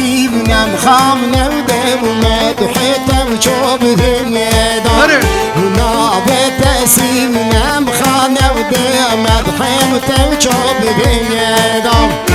سيبنا مخامنا ومدحته وشوف الندى ونابته سيبنا مخامنا ومدحته وشوف الندى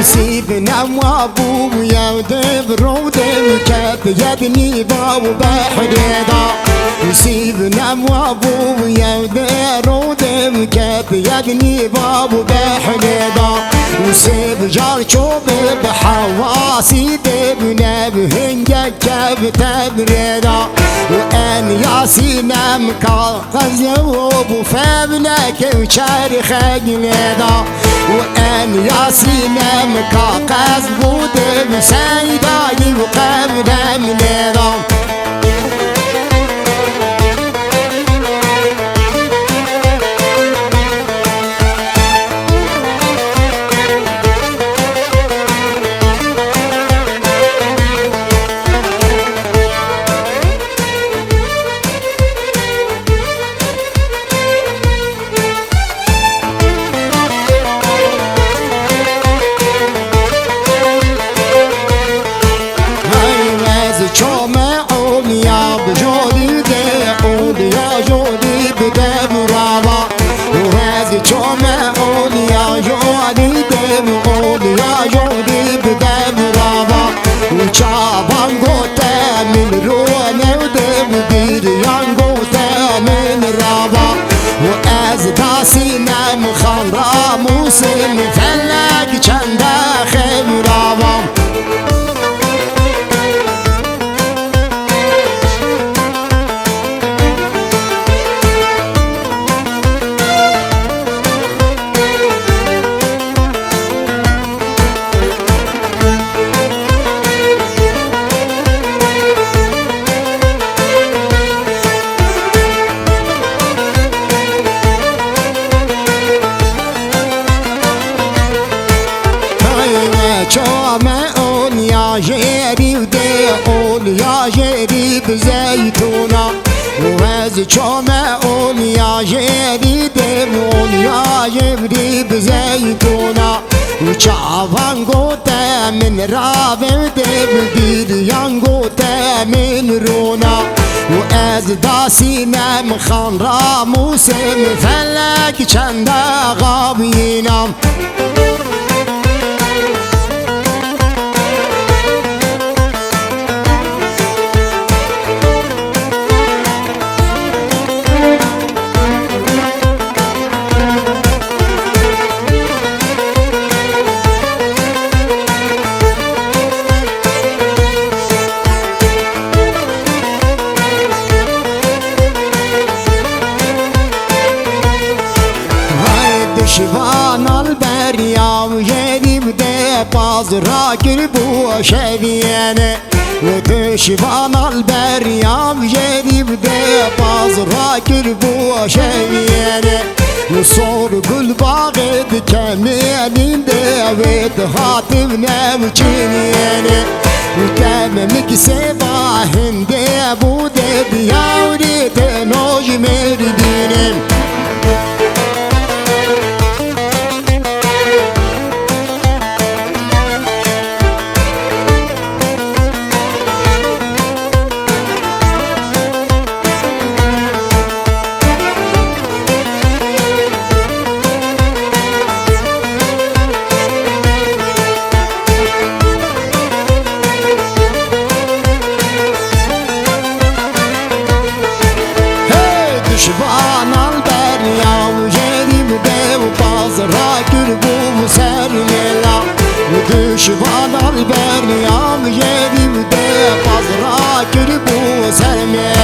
سيبنا وابويا ودبر ودبكت يدني باب بحريضة سيبنا وابويا ودبر ودبكت يدني باب بحريضة وسيب جار شوب بحواسي دبنا بهنجا كبت بريضة وأن ياسينا مكاقز يوب فابلك وشارخ جليضة وأن ياسينا مكاقز بود بسيداي وقبل منيضة شعبان قوتا من رونا ودم بيريان قوتا من رابا وأز داسينا مخارا موسم فلك چندا خمرابا يا جدي بزيتونا وهذا شوما قول يا جدي دمون يا جدي بزيتونا وشعبان قوتا من رابع دبديد ينقوتا من رونا وأز داسينا مخان راموسم فلك چندا غابينا شبان البريا وجدي بدي بازرا كربو شبيانه وتشبان البريا وجدي بدي بازرا كربو شبيانه وصور كل باغد كمين داويد خاطبنا وجنيانه وتممك سبا هندي ابو دبي يا وريت نوج مردينه شبان البريا وجري بدي وبازرا كربو مسرملا شبان البريا وجري بدي بازرا كربو مسرملا